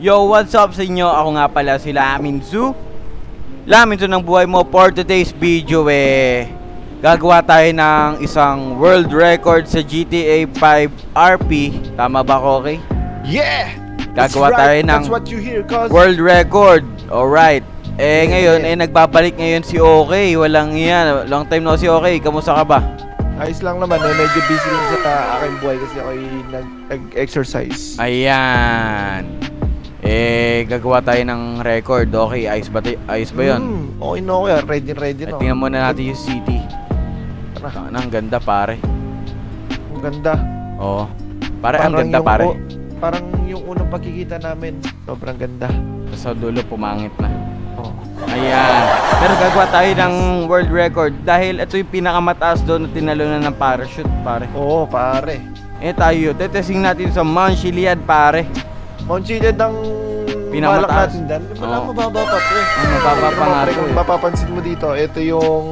Yo, what's up sa inyo? Ako nga pala si Laminzu. Laminzu ng buhay mo. For today's video gagawa tayo ng isang world record sa GTA 5 RP. Tama ba ko, okay? Yeah! Gagawa tayo ng That's what you hear, cause world record. Alright. Ngayon, nagbabalik ngayon si Okay. Walang yan. Long time no si Okay. Kamusta ka ba? ayos lang naman eh. Medyo busy lang sa aking buhay kasi ako nag-exercise. Ayan. Gagawa tayo ng record. Okay, ayos ba yun? Okay na okay. Ready na. Tingnan muna natin yung city. Ang ganda pare. Ang ganda. Oo. Ang ganda pare. Parang yung unang pagkikita namin, sobrang ganda. Sa dulo pumangit na. Oh. Ayan. Pero gagawa tayo ng world record dahil ito yung pinakamataas doon na tinalunan ng parachute pare. Oo pare. Tayo, tetesting natin sa Mount Chiliad pare. Mount Chiliad ng pinamataas natin dan. Wala mababa pa pre. Mababa pa nga pre. Kung mapapansin mo dito, ito yung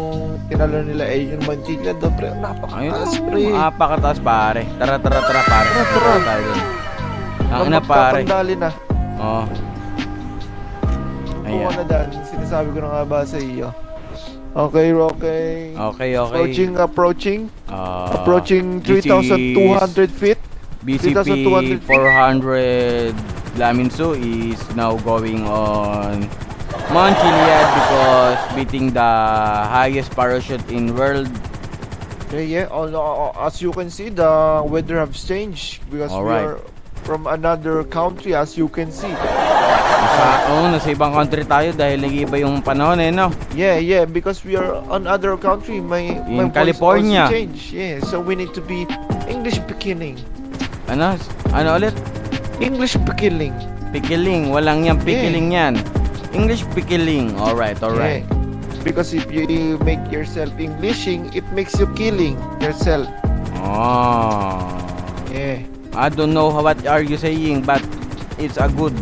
tinalo nila yung Mount Chiliad do pre. Napakataas pre. Napakataas pare. Tara pare. Tara tayo. Ang ina pare. Magpapandali na. Oo. Ayan. Kung na sinasabi ko na nga ba sa iyo. Okay. Approaching 3,200 feet. BCP 400 Laminzu is now going on Mount Chiliad because beating the highest parachute in world. Yeah. As you can see, the weather has changed because we are from another country, as you can see. Nasa ibang country tayo dahil nag-iiba yung panahon no? Yeah, because we are on other country. My California. voice also change. Yeah, so we need to be English beginning. Ano ulit? English beginning. Pikiling, walang yang pikiling yan. English pikiling. Alright. Yeah. Because if you make yourself Englishing, it makes you killing yourself. Oh. Yeah. I don't know what are you saying, but it's a good.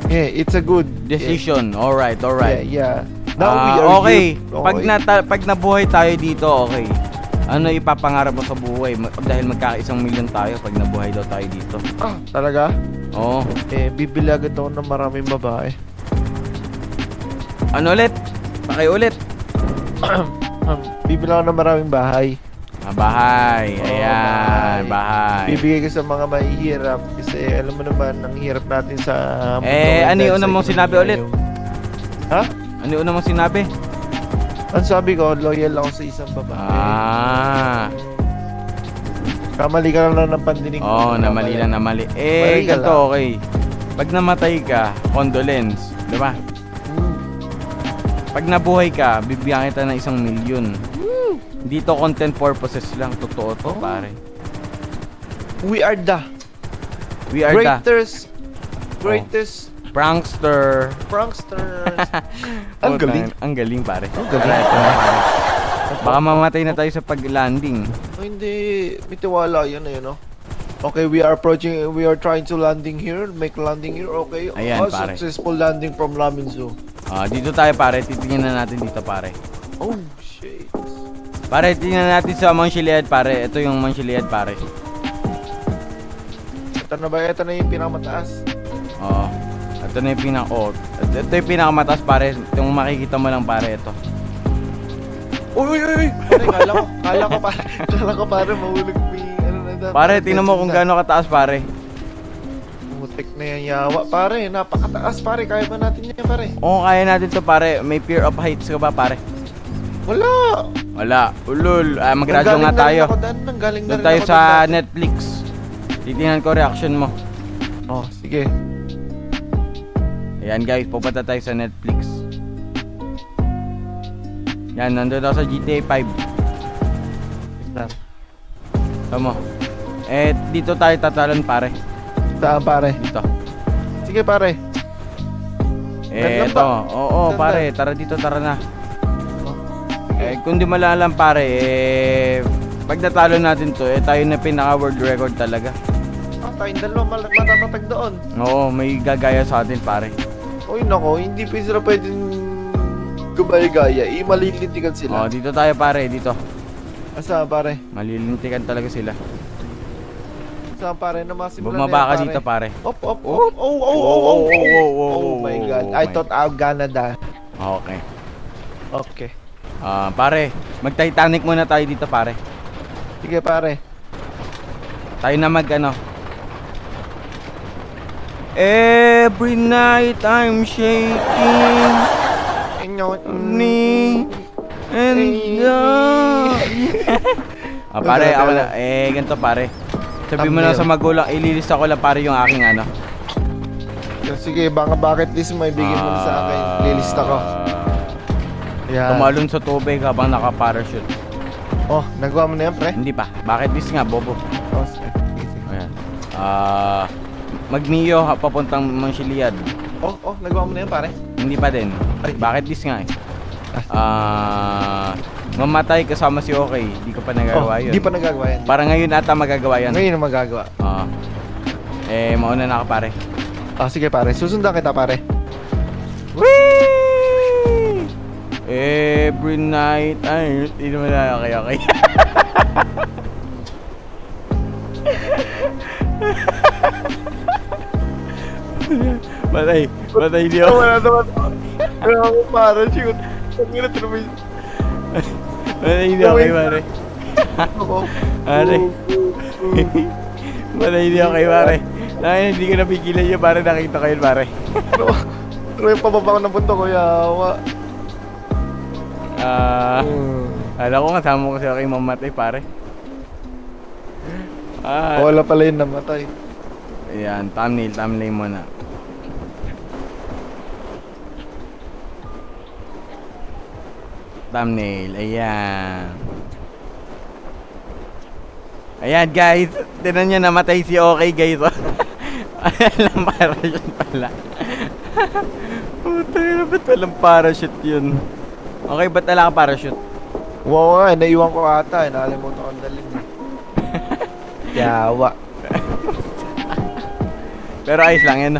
Yeah, it's a good decision. Yeah. Alright. Yeah. Now we are okay. Okay. Pag nabuhay tayo dito, okay. Ano ipapangarap mo sa buhay? Dahil magkakaisang milyon tayo pag nabuhay daw tayo dito. Talaga? Oo. Bibili agad ako ng maraming babae. Ano ulit? Pakiulit. Bibili ako ng maraming bahay. Bahay. Ayan, bahay. Bibigay ko sa mga mahihirap kasi alam mo naman ang hirap natin sa mundo. Ano yung una mong sinabi ulit? Ha? Ano yung una mong sinabi? Ang sabi ko, loyal ako sa isang babae. Kamali ka lang ng pandinig. Namali. Ganito okay. Pag namatay ka, condolence, di ba? Pag nabuhay ka, bibigyan kita ng 1 milyon. Dito content purposes lang, totoo to pare. We are the greatest pranksters. Ang galing pare. Ang galing. Baka mamatay na tayo sa pag-landing. Hindi, may tiwala yan no? Okay, we are trying to landing here, make landing here, okay? Ayan, pare. Successful landing from Laminzu. Dito tayo pare, titingnan na natin dito pare. Oh, shit. Pare, tingnan natin sa Mount Chiliad pare. Ito yung Mount Chiliad pare. Ito na yung pinakamataas. Ito na yung ito yung pinakamataas pare. Yung makikita mo lang pare ito. Uy! Kala ko pare mahulog pare, tingnan mo kung gaano kataas pare. Mutik na yan yawa pare. Napakataas pare. Kaya ba natin yan pare? Oo, kaya natin to pare. May fear of heights ka ba pare? Wala. Ulul. Mag-radyo nga tayo. Doon tayo sa Netflix. Titingnan ko reaction mo. Sige. Ayan guys, pupunta tayo sa Netflix. Yan, nandun ako sa GTA 5. Tama. Dito tayo tatalon pare. Saan pare? Dito. Sige pare. Ito. Oo pare, tara dito, tara na. Kung di malalam pare, pag natalo natin to, tayo na pinaka world record talaga. Tayong dalawa matatatag doon. Oo, may gagaya sa atin pare. Uy nako, hindi pa sila pwedeng gumaya-gaya. Malilintikan sila. Dito tayo pare, dito. Asa pare? Malilintikan talaga sila. Saan pare na masimulan Bumaba ka dito pare. Op. Oh my god. I thought Canada. Okay. Okay. Pare, mag-Titanic muna tayo dito pare. Sige pare. Tayo na Every night I'm shaking me and pare, ako na. Ganito pare. Sabi mo na sa magulang, ililista ko lang pare yung aking ano. Sige, baka bucket list mo ibigay mo na sa akin. Lilista ko. Yan. Tumalon sa tubig habang naka-parachute. Oh, nagawa mo na yan, pre? Hindi pa. Bucket list nga, bobo. Oh, sige. Ayan. Mag-Mio, papuntang Manchiliad. Oh, nagawa mo na yan, pare? Hindi pa din. Bucket list nga eh. Mamatay kasama si Okay. Hindi ko pa nagagawa yun. Hindi pa nagagawa yan. Para ngayon ata magagawa yan. Ngayon na magagawa. Mauna na ako pare. Sige pare. Susundan kita pare. Whee! Every night ay hindi naman na okay. Matay di ako. Wala naman. Wala akong parachute. Pagkira tuloy. Matay di okay pare. Pare. Matay di okay pare. Hindi ko napigilan yun pare, nakita ko yun pare. Pero yung pababa ko ng punto ko, yawa. Alam ko kasama ko siya kay mamatay pare. Wala pala yun namatay. Ayan, thumbnail mo na. Thumbnail, ayan. Ayan guys, tinan nyo namatay si Okay guys. Alam, parachute pala. Puta na, ba't walang parachute yun? Okay, ba't wala ka parachute? Wow nga, naiwan ko ata, nakalimutan ko ang dalhin. Yawa. Pero ayos lang yan.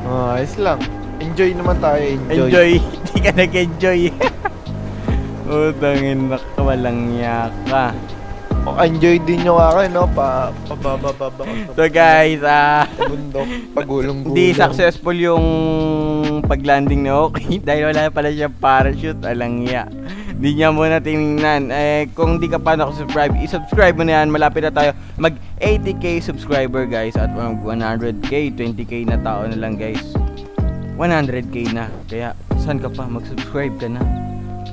Ayos lang. Enjoy naman tayo, enjoy. Hindi ka nag-enjoy. Utangin na ka, walang yaka. Enjoy din yung akin, no? Pababa. So guys, bundok, pagulong-gulong. Hindi successful yung paglanding ni Okay dahil wala pala siya parachute, alang ya. Hindi niya muna tingnan. Kung di ka pa nakasubscribe, i-subscribe mo na yan. Malapit na tayo mag 80k subscriber guys. At 100k, 20k na tao na lang guys. 100k na. Kaya saan ka pa? Mag-subscribe ka na.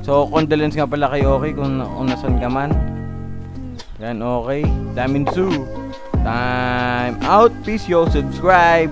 So condolence nga pala kay Okay kung nasan ka man. Yan Okay. Damin Su. Time out. Peace yo. Subscribe.